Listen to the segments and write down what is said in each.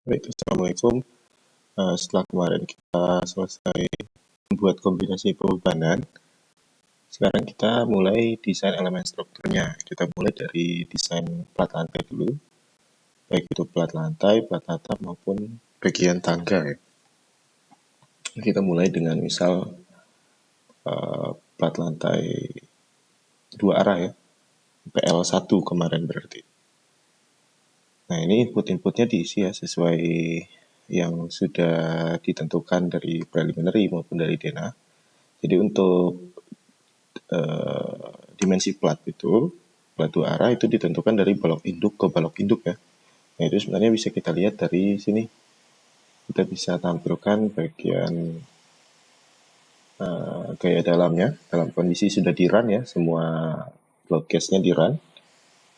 Baik, Assalamualaikum. Setelah kemarin kita selesai membuat kombinasi pembebanan, sekarang kita mulai desain elemen strukturnya. Kita mulai dari desain plat lantai dulu, baik itu plat lantai, plat atap, maupun bagian tangga ya. Kita mulai dengan misal plat lantai 2 arah ya, PL1 kemarin berarti. Nah, ini input-inputnya diisi ya sesuai yang sudah ditentukan dari preliminary maupun dari DENA. Jadi untuk dimensi plat itu, plat 2 arah itu ditentukan dari balok induk ke balok induk ya. Nah, itu sebenarnya bisa kita lihat dari sini. Kita bisa tampilkan bagian gaya dalamnya dalam kondisi sudah di run ya, semua broadcast-nya di run.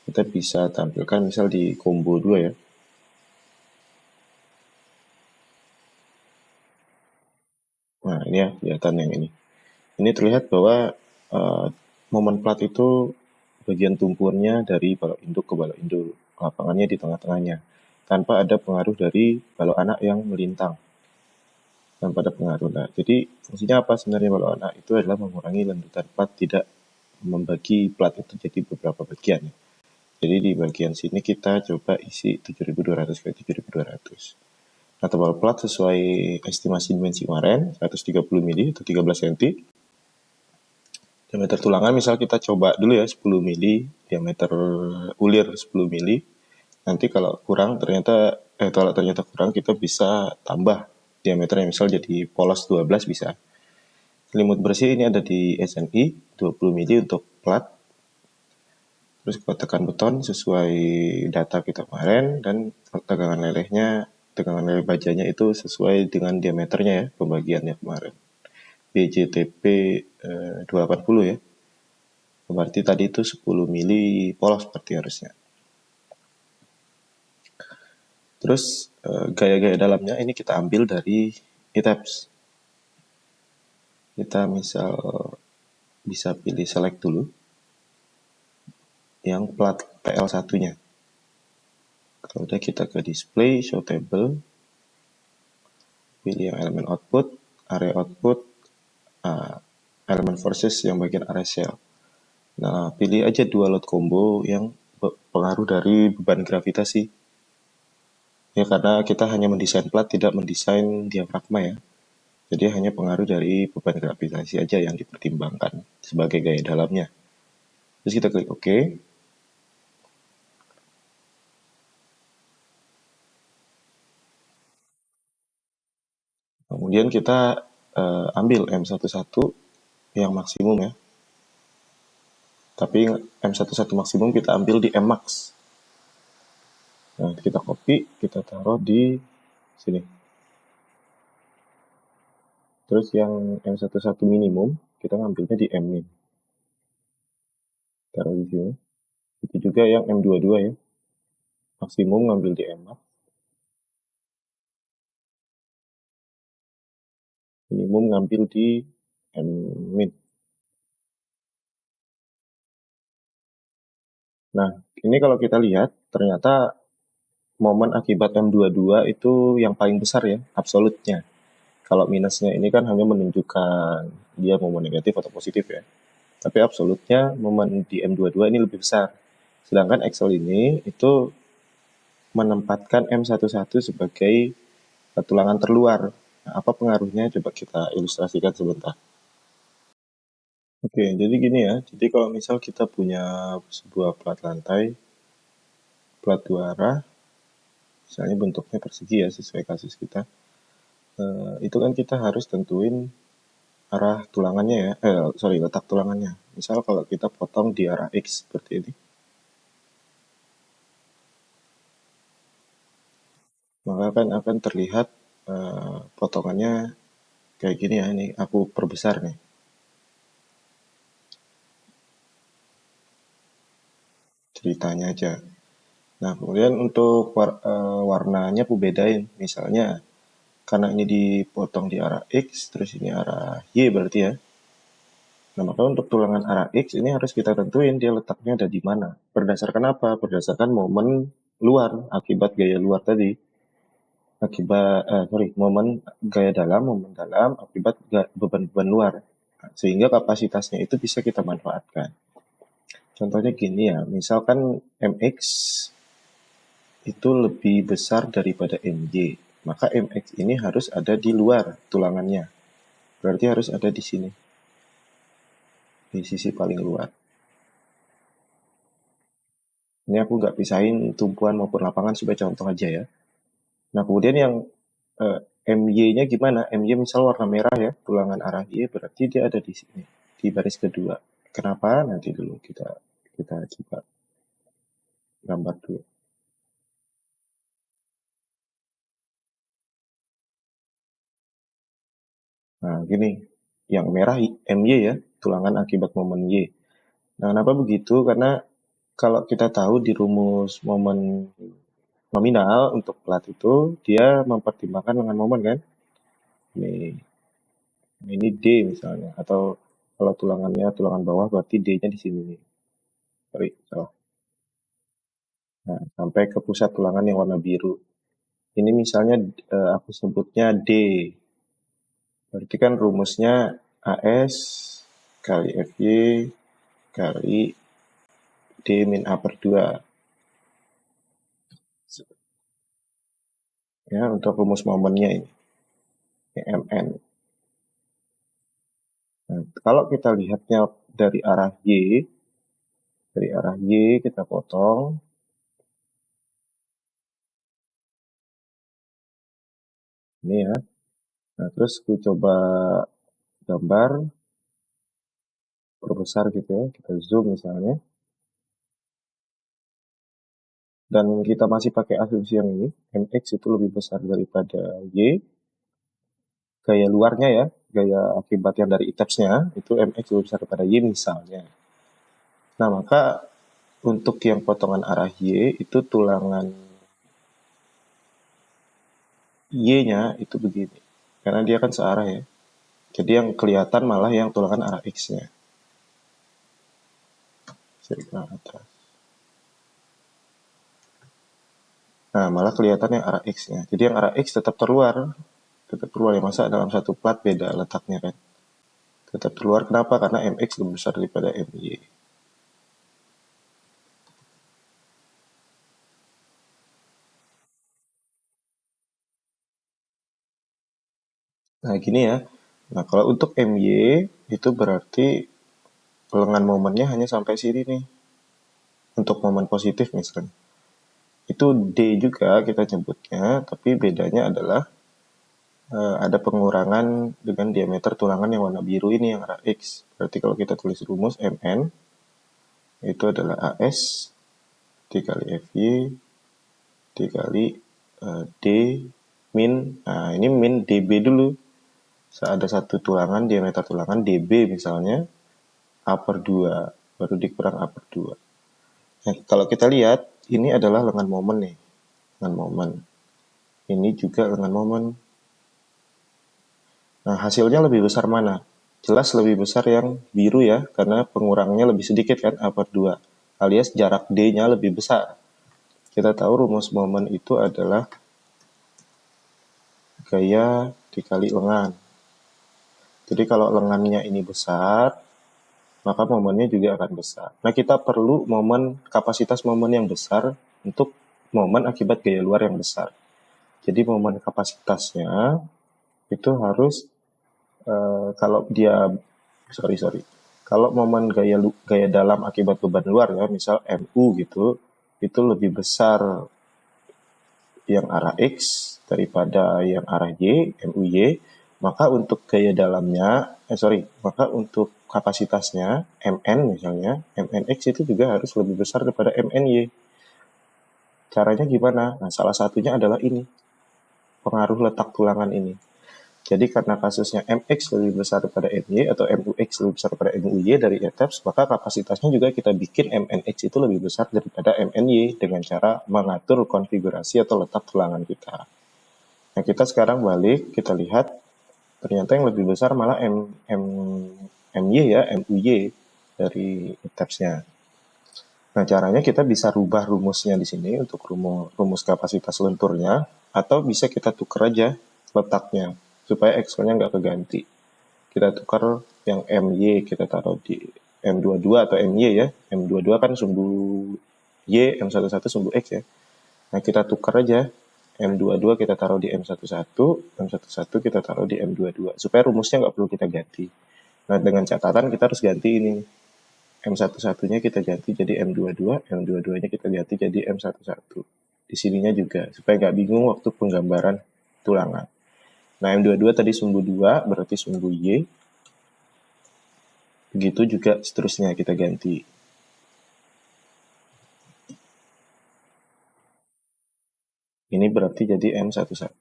Kita bisa tampilkan misal di combo 2 ya. Nah, ini ya, kelihatan yang ini. Ini terlihat bahwa momen plat itu bagian tumpuannya dari balok induk ke balok induk, lapangannya di tengah-tengahnya, tanpa ada pengaruh dari balok anak yang melintang. Tanpa ada pengaruh. Nah, jadi fungsinya apa sebenarnya balok anak? Itu adalah mengurangi lendutan plat, tidak membagi plat itu jadi beberapa bagian. Jadi di bagian sini kita coba isi 7200 ke 7200. Nah, tebal plat sesuai estimasi dimensi kemarin, 130 mili atau 13 cm. Diameter tulangan misal kita coba dulu ya 10 mili, diameter ulir 10 mili. Nanti kalau kurang ternyata kurang, kita bisa tambah diameternya, misal jadi polos 12 bisa. Selimut bersih ini ada di SNI 20 mili untuk plat. Terus kita tekan beton sesuai data kita kemarin, dan tegangan leleh bajanya itu sesuai dengan diameternya ya, pembagiannya kemarin. BJTP 280 ya. Berarti tadi itu 10 mili polos seperti harusnya. Terus gaya-gaya dalamnya ini kita ambil dari ETABS. Kita misal bisa pilih select dulu yang plat PL1-nya. Kalau udah kita ke display, show table, pilih yang elemen output, area output, elemen forces yang bagian area cell. Nah, pilih aja dua load combo yang pengaruh dari beban gravitasi. Ya, karena kita hanya mendesain plat, tidak mendesain diafragma ya. Jadi hanya pengaruh dari beban gravitasi aja yang dipertimbangkan sebagai gaya dalamnya. Terus kita klik OK. Kemudian kita ambil M11 yang maksimum ya. Tapi M11 maksimum kita ambil di M-Max. Nah, kita copy, kita taruh di sini. Terus yang M11 minimum, kita ngambilnya di M-min. Taruh di sini. Itu juga yang M22 ya. Maksimum ngambil di M-Max. Minimum ngambil di M-min. Nah, ini kalau kita lihat, ternyata momen akibat M22 itu yang paling besar ya, absolutnya. Kalau minusnya ini kan hanya menunjukkan dia momen negatif atau positif ya. Tapi absolutnya momen di M22 ini lebih besar. Sedangkan Excel ini itu menempatkan M11 sebagai tulangan terluar. Nah, apa pengaruhnya? Coba kita ilustrasikan sebentar. Oke, jadi gini ya. Jadi kalau misal kita punya sebuah plat lantai, plat 2 arah, misalnya bentuknya persegi ya sesuai kasus kita, itu kan kita harus tentuin arah tulangannya ya, letak tulangannya. Misal kalau kita potong di arah X seperti ini, maka kan akan terlihat potongannya kayak gini ya. Ini aku perbesar nih. Ceritanya aja. Nah, kemudian untuk warnanya aku bedain. Misalnya, karena ini dipotong di arah X, terus ini arah Y berarti ya. Nah, maka untuk tulangan arah X ini harus kita tentuin dia letaknya ada di mana. Berdasarkan apa? Berdasarkan momen luar, akibat gaya luar tadi. momen gaya dalam, momen dalam akibat beban-beban luar. Sehingga kapasitasnya itu bisa kita manfaatkan. Contohnya gini ya, misalkan MX itu lebih besar daripada MY, maka MX ini harus ada di luar tulangannya. Berarti harus ada di sini, di sisi paling luar. Ini aku nggak pisahin tumpuan maupun lapangan supaya contoh aja ya. Nah, kemudian yang MY-nya gimana? MY misal warna merah ya, tulangan arah Y, berarti dia ada di sini, di baris kedua. Kenapa? Nanti dulu kita coba gambar dulu. Nah, gini, yang merah MY ya, tulangan akibat momen Y. Nah, kenapa begitu? Karena kalau kita tahu di rumus momen nominal untuk plat itu, dia mempertimbangkan dengan momen kan? Ini D misalnya, atau kalau tulangan bawah berarti D-nya di sini nih. Sorry, salah. Nah, sampai ke pusat tulangan yang warna biru. Ini misalnya aku sebutnya D. Berarti kan rumusnya AS kali FY kali D min A per 2. Ya, untuk rumus momennya ini. MN. Nah, kalau kita lihatnya dari arah Y kita potong. Ini ya. Nah, terus aku coba gambar perbesar gitu ya. Kita zoom misalnya. Dan kita masih pakai asumsi yang ini, MX itu lebih besar daripada Y. Gaya luarnya ya, gaya akibat yang dari ITEPS-nya, itu MX lebih besar daripada Y misalnya. Nah, maka untuk yang potongan arah Y, itu tulangan Y-nya itu begini. Karena dia kan searah ya. Jadi yang kelihatan malah yang tulangan arah X-nya. Nah, malah kelihatan yang arah X-nya. Jadi yang arah X tetap terluar. Tetap terluar ya, masa dalam satu plat beda letaknya kan. Tetap terluar, kenapa? Karena MX lebih besar daripada MY. Nah, gini ya. Nah, kalau untuk MY, itu berarti lengan momennya hanya sampai sini nih. Untuk momen positif misalnya. Itu D juga kita nyebutnya, tapi bedanya adalah ada pengurangan dengan diameter tulangan yang warna biru ini yang arah X. Berarti kalau kita tulis rumus MN, itu adalah AS dikali FY dikali D min, nah ini min DB dulu. Ada satu tulangan, diameter tulangan DB misalnya, A per 2, baru dikurang A per 2. Nah, kalau kita lihat, ini adalah lengan momen nih. Lengan momen. Ini juga lengan momen. Nah, hasilnya lebih besar mana? Jelas lebih besar yang biru ya, karena pengurangnya lebih sedikit kan, A per 2. Alias jarak D-nya lebih besar. Kita tahu rumus momen itu adalah gaya dikali lengan. Jadi kalau lengannya ini besar, maka momennya juga akan besar. Nah, kita perlu kapasitas momen yang besar untuk momen akibat gaya luar yang besar. Jadi momen kapasitasnya itu harus kalau dia kalau momen gaya dalam akibat beban luar ya, misal MU gitu, itu lebih besar yang arah X daripada yang arah Y, MUY, maka untuk gaya dalamnya, maka untuk kapasitasnya MN misalnya, MNX itu juga harus lebih besar daripada MNY. Caranya gimana? Nah, salah satunya adalah ini, pengaruh letak tulangan ini. Jadi karena kasusnya MX lebih besar daripada MY atau MUX lebih besar daripada MUY dari ETEPS, maka kapasitasnya juga kita bikin MNX itu lebih besar daripada MNY dengan cara mengatur konfigurasi atau letak tulangan kita. Nah, kita sekarang balik, kita lihat ternyata yang lebih besar malah MY ya, MUY dari ETEPS-nya. Nah, caranya kita bisa rubah rumusnya di sini untuk rumus kapasitas lenturnya Atau bisa kita tukar aja letaknya supaya X-nya nggak keganti. Kita tukar yang MY kita taruh di M22 atau MY ya. M22 kan sumbu Y, M11 sumbu X ya. Nah, kita tukar aja. M22 kita taruh di M11, M11 kita taruh di M22. Supaya rumusnya nggak perlu kita ganti. Nah, dengan catatan kita harus ganti ini. M11-nya kita ganti jadi M22, M22-nya kita ganti jadi M11. Di sininya juga, supaya nggak bingung waktu penggambaran tulangan. Nah, M22 tadi sumbu 2, berarti sumbu Y. Begitu juga seterusnya kita ganti. Ini berarti jadi M11.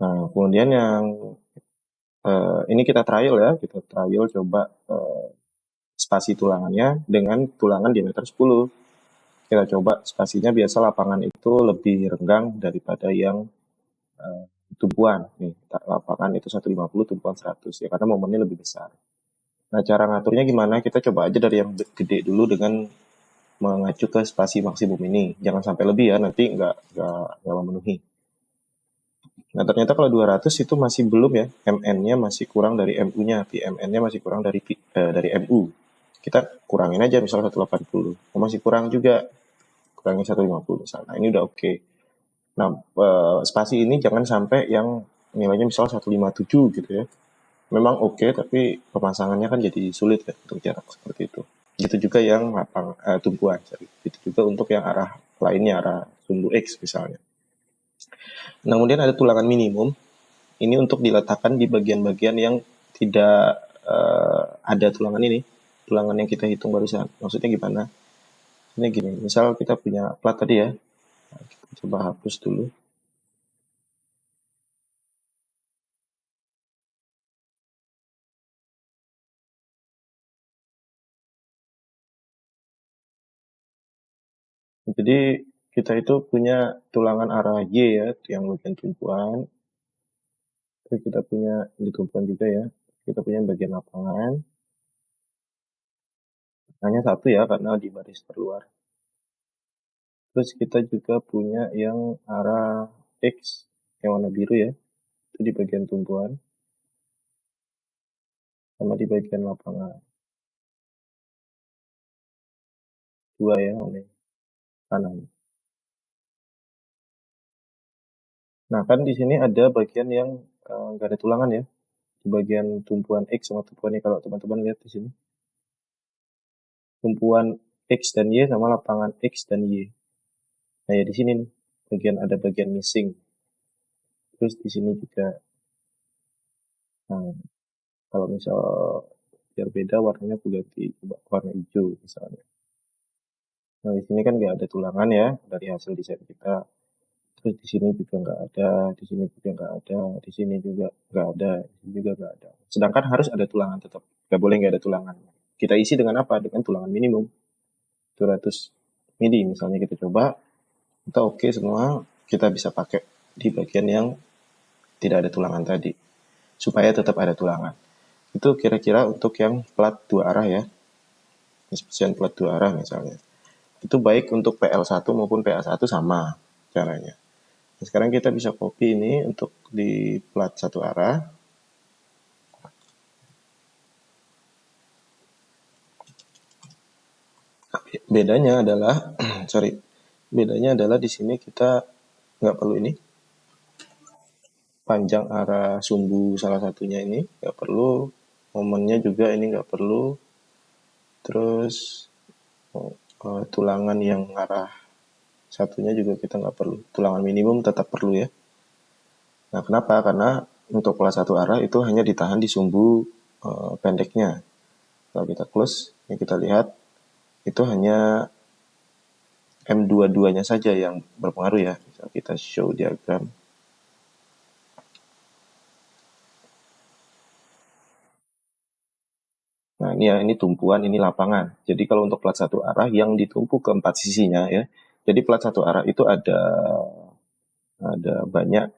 Nah, kemudian yang ini kita trial ya, kita trial coba spasi tulangannya dengan tulangan diameter 10. Kita coba spasinya, biasa lapangan itu lebih renggang daripada yang tumpuan. Nih, lapangan itu 150, tumpuan 100 ya, karena momennya lebih besar. Nah, cara ngaturnya gimana? Kita coba aja dari yang gede dulu dengan mengacu ke spasi maksimum ini. Jangan sampai lebih ya, nanti nggak memenuhi. Nah, ternyata kalau 200 itu masih belum ya, MN-nya masih kurang dari MU-nya, PMN-nya masih kurang dari MU. Kita kurangin aja misalnya 180. Oh, masih kurang juga, kurangin 150 misalnya. Nah, ini udah oke. Nah, spasi ini jangan sampai yang nilainya misalnya 157 gitu ya. Memang oke, tapi pemasangannya kan jadi sulit ya untuk jarak seperti itu. Gitu juga yang tumpuan. Gitu juga untuk yang arah lainnya, arah sumbu X misalnya. Nah, kemudian ada tulangan minimum. Ini untuk diletakkan di bagian-bagian yang tidak ada tulangan ini. Tulangan yang kita hitung barusan. Maksudnya gimana? Ini gini, misal kita punya plat tadi ya. Nah, kita coba hapus dulu. Jadi kita itu punya tulangan arah Y ya, yang bagian tumpuan. Terus kita punya di tumpuan juga ya. Kita punya bagian lapangan. Hanya satu ya, karena di baris terluar. Terus kita juga punya yang arah X, yang warna biru ya. Itu di bagian tumpuan. Sama di bagian lapangan. Dua ya, oleh kanan. Nah, kan di sini ada bagian yang nggak ada tulangan ya. Di bagian tumpuan X sama tumpuan Y, kalau teman-teman lihat di sini. Tumpuan X dan Y sama lapangan X dan Y. Nah, ya di sini nih, ada bagian missing. Terus di sini juga, nah, kalau misal biar beda warnanya aku ganti coba warna hijau misalnya. Nah, di sini kan nggak ada tulangan ya dari hasil desain kita. Terus di sini juga nggak ada, di sini juga nggak ada, di sini juga nggak ada, di sini juga nggak ada. Sedangkan harus ada tulangan tetap, nggak boleh nggak ada tulangan. Kita isi dengan apa? Dengan tulangan minimum 200 mili misalnya, kita coba, kita oke semua, kita bisa pakai di bagian yang tidak ada tulangan tadi, supaya tetap ada tulangan. Itu kira-kira untuk yang plat dua arah ya, spesial plat dua arah misalnya. Itu baik untuk PL1 maupun PA1 sama caranya. Nah, sekarang kita bisa copy ini untuk di plat satu arah. Bedanya adalah, bedanya adalah di sini kita nggak perlu ini, panjang arah sumbu salah satunya ini nggak perlu, momennya juga ini nggak perlu, terus tulangan yang arah satunya juga kita nggak perlu, tulangan minimum tetap perlu ya. Nah, kenapa? Karena untuk kelas satu arah itu hanya ditahan di sumbu pendeknya. Kalau kita close, yang kita lihat itu hanya M22-nya saja yang berpengaruh ya. Misal kita show diagram. Nah, ini ya, ini tumpuan, ini lapangan. Jadi kalau untuk plat satu arah yang ditumpu ke empat sisinya ya. Jadi plat satu arah itu ada banyak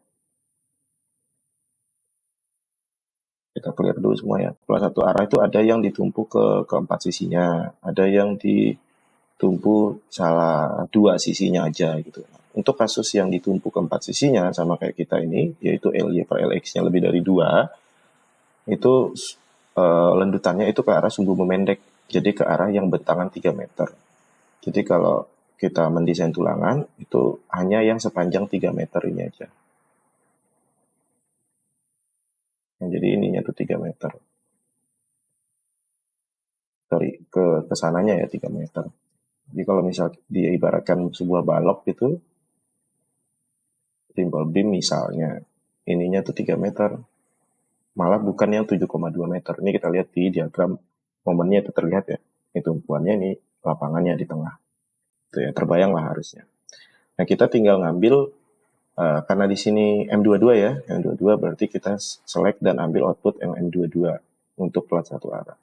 Kita clear dulu semua ya. Plat satu arah itu ada yang ditumpu ke keempat sisinya, ada yang ditumpu salah dua sisinya aja gitu. Untuk kasus yang ditumpu keempat sisinya sama kayak kita ini, yaitu LY per LX-nya lebih dari 2, itu lendutannya itu ke arah sumbu memendek, jadi ke arah yang bentangan 3 meter. Jadi kalau kita mendesain tulangan, itu hanya yang sepanjang 3 meter ini aja. Nah, jadi ininya tuh 3 meter. Sorry, ke kesananya ya 3 meter. Jadi kalau misal diibaratkan sebuah balok gitu, timbal beam misalnya, ininya tuh 3 meter. Malah bukan yang 7,2 meter. Ini kita lihat di diagram momennya itu terlihat ya. Ini tumpuannya, ini lapangannya di tengah. Itu ya, terbayang lah harusnya. Nah, kita tinggal ngambil, karena di sini M22 ya, M22 berarti kita select dan ambil output yang M22 untuk plat satu arah.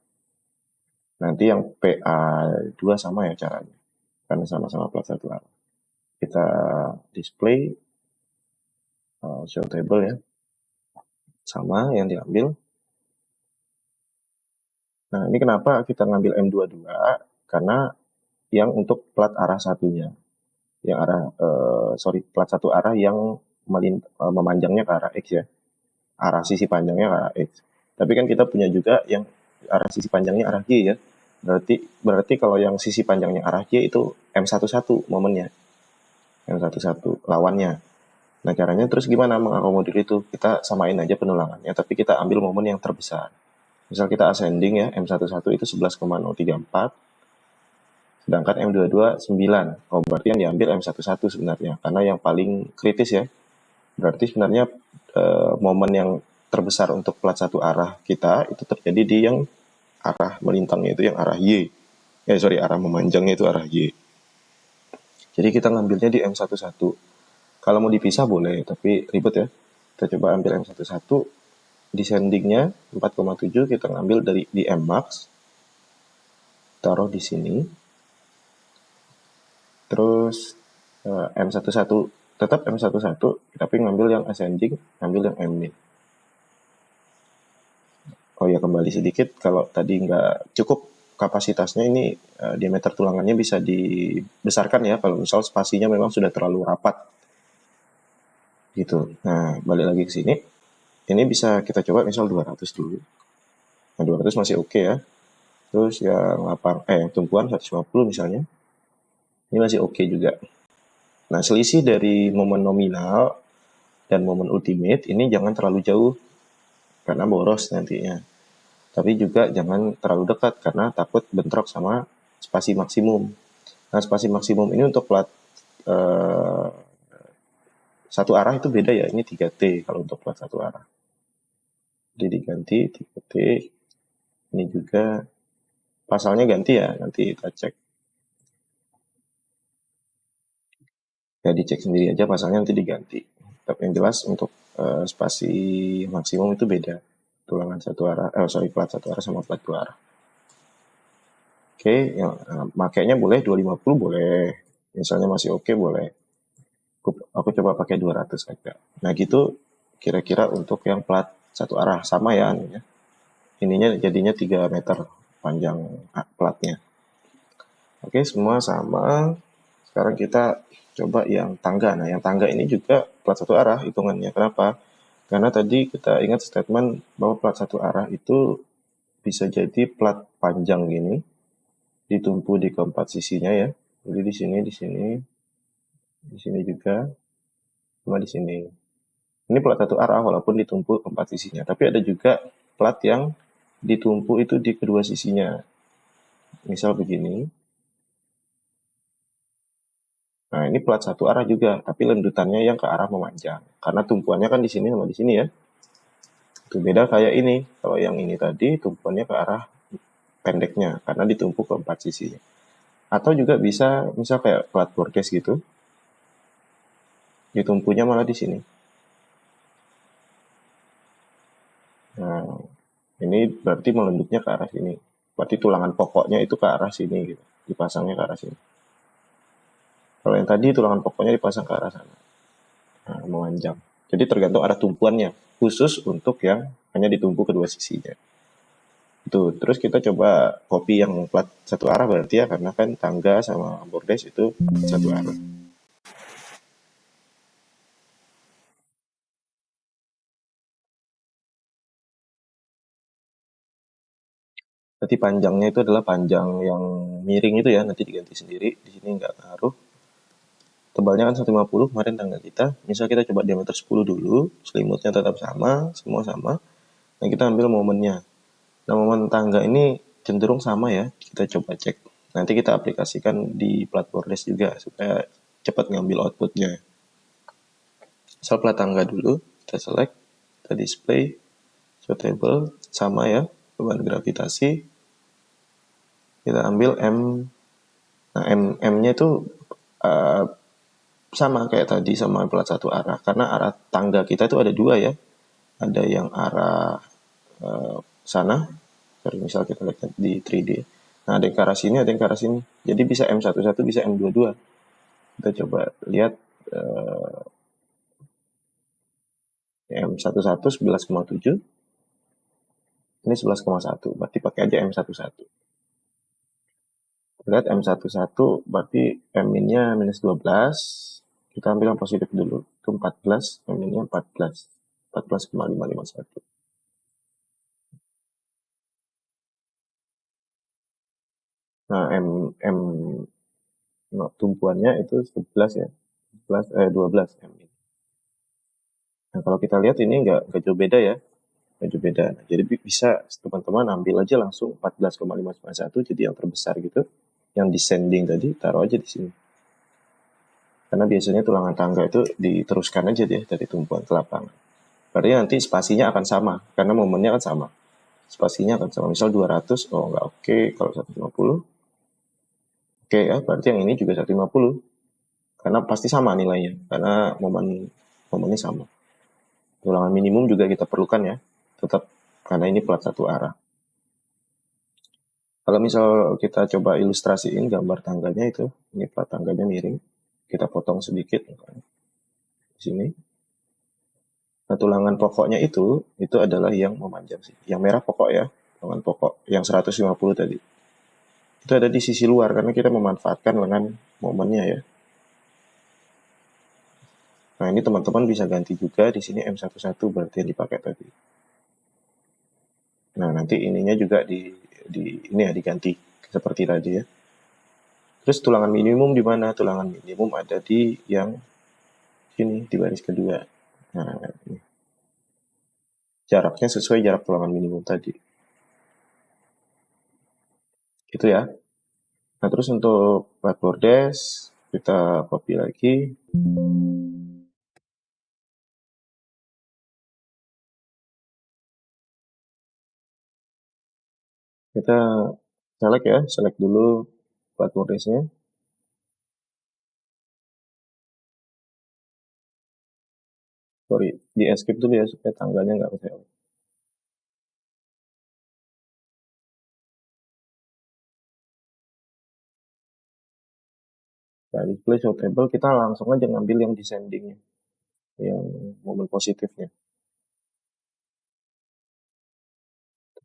Nanti yang PA2 sama ya caranya, karena sama-sama plat satu arah. Kita display, show table ya, sama yang diambil. Nah, ini kenapa kita ngambil M22? Karena yang untuk plat arah satunya, yang plat satu arah yang memanjangnya ke arah X ya, arah sisi panjangnya ke arah X. Tapi kan kita punya juga yang arah sisi panjangnya arah Y ya. Berarti kalau yang sisi panjangnya arah Y itu M11 momennya. M11 lawannya. Nah, caranya terus gimana mengakomodir itu? Kita samain aja penulangannya, tapi kita ambil momen yang terbesar. Misal kita ascending ya, M11 itu 11,034, sedangkan M22 9. Oh, berarti yang diambil M11 sebenarnya, karena yang paling kritis ya. Berarti sebenarnya momen yang terbesar untuk plat satu arah kita itu terjadi di yang arah melintangnya itu yang arah Y. Arah memanjangnya itu arah Y. Jadi kita ngambilnya di M11. Kalau mau dipisah boleh, tapi ribet ya. Kita coba ambil M11, descendingnya 4,7 kita ngambil di M max, taruh di sini. Terus M11 tetap M11, tapi ngambil yang ascending, ngambil yang M min. Oh ya, kembali sedikit, kalau tadi nggak cukup kapasitasnya, ini diameter tulangannya bisa dibesarkan ya, kalau misal spasinya memang sudah terlalu rapat gitu. Nah, balik lagi ke sini, ini bisa kita coba misal 200 dulu. Nah, 200 masih oke ya. Terus yang tumpuan 150 misalnya, ini masih oke juga. Nah, selisih dari momen nominal dan momen ultimate ini jangan terlalu jauh, karena boros nantinya. Tapi juga jangan terlalu dekat, karena takut bentrok sama spasi maksimum. Nah, spasi maksimum ini untuk plat satu arah itu beda ya, ini 3T kalau untuk plat satu arah. Jadi diganti 3T, ini juga pasalnya ganti ya, nanti kita cek. Ya dicek sendiri aja pasalnya, nanti diganti. Tapi yang jelas untuk spasi maksimum itu beda. Tulangan satu arah, plat satu arah sama plat dua arah. Oke, makainya boleh 250 boleh. Misalnya masih oke boleh. Aku coba pakai 200 aja. Nah gitu kira-kira untuk yang plat satu arah sama ya anunya. Ininya jadinya 3 meter panjang platnya. Oke, semua sama. Sekarang kita coba yang tangga. Nah, yang tangga ini juga plat satu arah hitungannya. Kenapa? Karena tadi kita ingat statement bahwa plat satu arah itu bisa jadi plat panjang gini, ditumpu di keempat sisinya ya. Jadi di sini juga, sama di sini. Ini plat satu arah walaupun ditumpu keempat sisinya. Tapi ada juga plat yang ditumpu itu di kedua sisinya. Misal begini. Nah, ini plat satu arah juga, tapi lendutannya yang ke arah memanjang. Karena tumpuannya kan di sini sama di sini ya. Itu beda kayak ini. Kalau yang ini tadi tumpuannya ke arah pendeknya, karena ditumpuk ke empat sisinya. Atau juga bisa, misal kayak plat broadcast gitu, ditumpunya malah di sini. Nah, ini berarti melendutnya ke arah sini. Berarti tulangan pokoknya itu ke arah sini gitu. Dipasangnya ke arah sini. Kalau yang tadi tulangan pokoknya dipasang ke arah sana. Nah, memanjang. Jadi tergantung arah tumpuannya, khusus untuk yang hanya ditumpu kedua sisinya. Itu. Terus kita coba copy yang plat satu arah berarti ya, karena kan tangga sama bordes itu satu arah. Berarti panjangnya itu adalah panjang yang miring itu ya, nanti diganti sendiri. Di sini nggak ngaruh. Tebalnya kan 150 kemarin tangga kita. Misal kita coba diameter 10 dulu, selimutnya tetap sama, semua sama. Nah, kita ambil momennya. Nah, momen tangga ini cenderung sama ya. Kita coba cek. Nanti kita aplikasikan di plat bordes juga supaya cepat ngambil outputnya. Misal plat tangga dulu, kita select, kita display, suitable, sama ya, beban gravitasi. Kita ambil M. Nah, M-nya itu uh, sama kayak tadi sama plat satu arah. Karena arah tangga kita itu ada dua ya. Ada yang arah sana, misal kita lihat di 3D. Nah, ada yang ke arah sini, ada yang ke arah sini. Jadi bisa M11, bisa M22. Kita coba lihat M11 11,7. Ini 11,1. Berarti pakai aja M11. Lihat M11 berarti M-nya minus 12. Kita ambil yang positif dulu. Itu 14, M-nya 14. 14,551. Nah, M tumpuannya itu 11 ya. 12 M. Nah, kalau kita lihat ini nggak jauh beda ya. Nggak jauh beda. Nah, jadi bisa teman-teman ambil aja langsung 14,591 jadi yang terbesar gitu. Yang descending tadi taruh aja di sini. Karena biasanya tulangan tangga itu diteruskan aja deh dari tumpuan ke lapangan. Berarti nanti spasinya akan sama. Karena momennya kan sama. Spasinya akan sama. Misal 200, oh nggak oke. Kalau 150, oke ya. Berarti yang ini juga 150. Karena pasti sama nilainya. Karena momennya sama. Tulangan minimum juga kita perlukan ya. Tetap karena ini plat satu arah. Kalau misal kita coba ilustrasiin gambar tangganya itu, ini plat tangganya miring. Kita potong sedikit di sini. Nah, tulangan pokoknya itu adalah yang memanjang sih. Yang merah pokok ya, tulangan pokok yang 150 tadi. Itu ada di sisi luar karena kita memanfaatkan lengan momennya ya. Nah, ini teman-teman bisa ganti juga di sini M11 berarti yang dipakai tadi. Nah, nanti ininya juga ini ya diganti seperti tadi ya. Terus tulangan minimum di mana? Tulangan minimum ada di yang sini di baris kedua. Nah, ini. Jaraknya sesuai jarak tulangan minimum tadi. Gitu ya. Nah, terus untuk whiteboard kita copy lagi. Kita select dulu whiteboard-nya. Sorry, di escape dulu ya supaya tanggalnya nggak keselect. Nah, display show table kita langsung aja ngambil yang descending-nya, yang momen positifnya.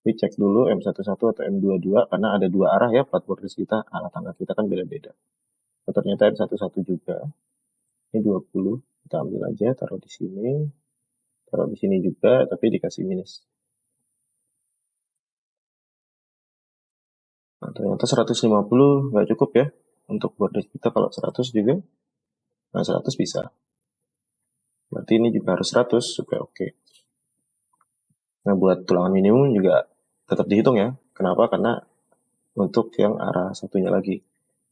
Tapi cek dulu M11 atau M22 karena ada dua arah ya plat bordes kita, arah tangga kita kan beda-beda. Oh, ternyata M11 juga. Ini 20, kita ambil aja, taruh di sini juga, tapi dikasih minus. Nah, ternyata 150 nggak cukup ya untuk bordes kita. Kalau 100 juga, nah 100 bisa. Berarti ini juga harus 100 supaya oke. Nah, buat tulangan minimum juga tetap dihitung ya. Kenapa? Karena untuk yang arah satunya lagi.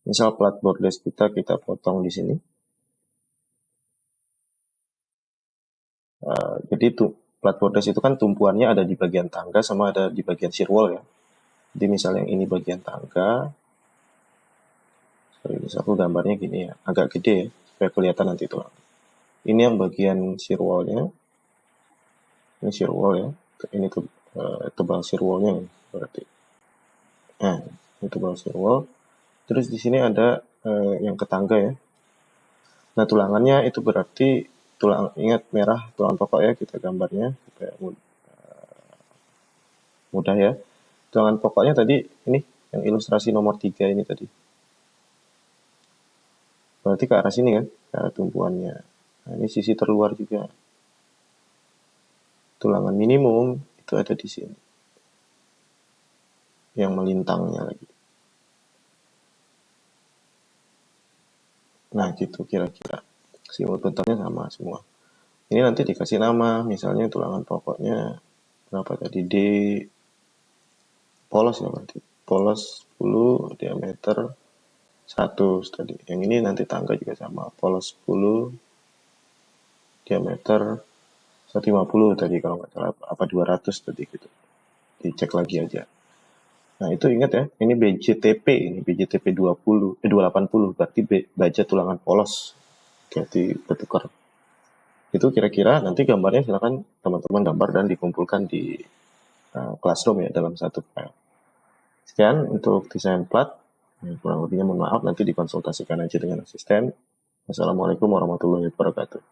Misal plat bordes kita potong di sini. Jadi plat bordes itu kan tumpuannya ada di bagian tangga sama ada di bagian shear wall ya. Jadi misalnya yang ini bagian tangga. Misal aku gambarnya gini ya, agak gede ya, supaya kelihatan nanti tulang. Ini yang bagian shear wall-nya. Ini shear wall ya. Ini tuh tebal shear wall-nya berarti. Nah, ini tebal shear wall. Terus di sini ada yang ke tangga ya. Nah, tulangannya itu berarti tulang, ingat merah tulang pokok ya, kita gambarnya supaya mudah ya. Tulangan pokoknya tadi ini yang ilustrasi nomor 3 ini tadi. Berarti ke arah sini kan, ke arah tumpuannya. Nah, ini sisi terluar juga. Tulangan minimum itu ada di sini. Yang melintangnya lagi. Nah, gitu kira-kira. Simul bentuknya sama semua. Ini nanti dikasih nama, misalnya tulangan pokoknya berapa tadi? D polos ya berarti. Polos 10, diameter 100 tadi. Yang ini nanti tangga juga sama. Polos 10, diameter 150 tadi kalau nggak salah. Apa 200 tadi gitu. Dicek lagi aja. Nah itu ingat ya, ini BJTP, ini BJTP 280, berarti baja tulangan polos. Jadi bertukar. Itu kira-kira nanti gambarnya silakan teman-teman gambar dan dikumpulkan di Classroom ya dalam satu file. Sekian untuk desain plat. Kurang lebihnya mohon maaf, nanti dikonsultasikan aja dengan asisten. Wassalamualaikum warahmatullahi wabarakatuh.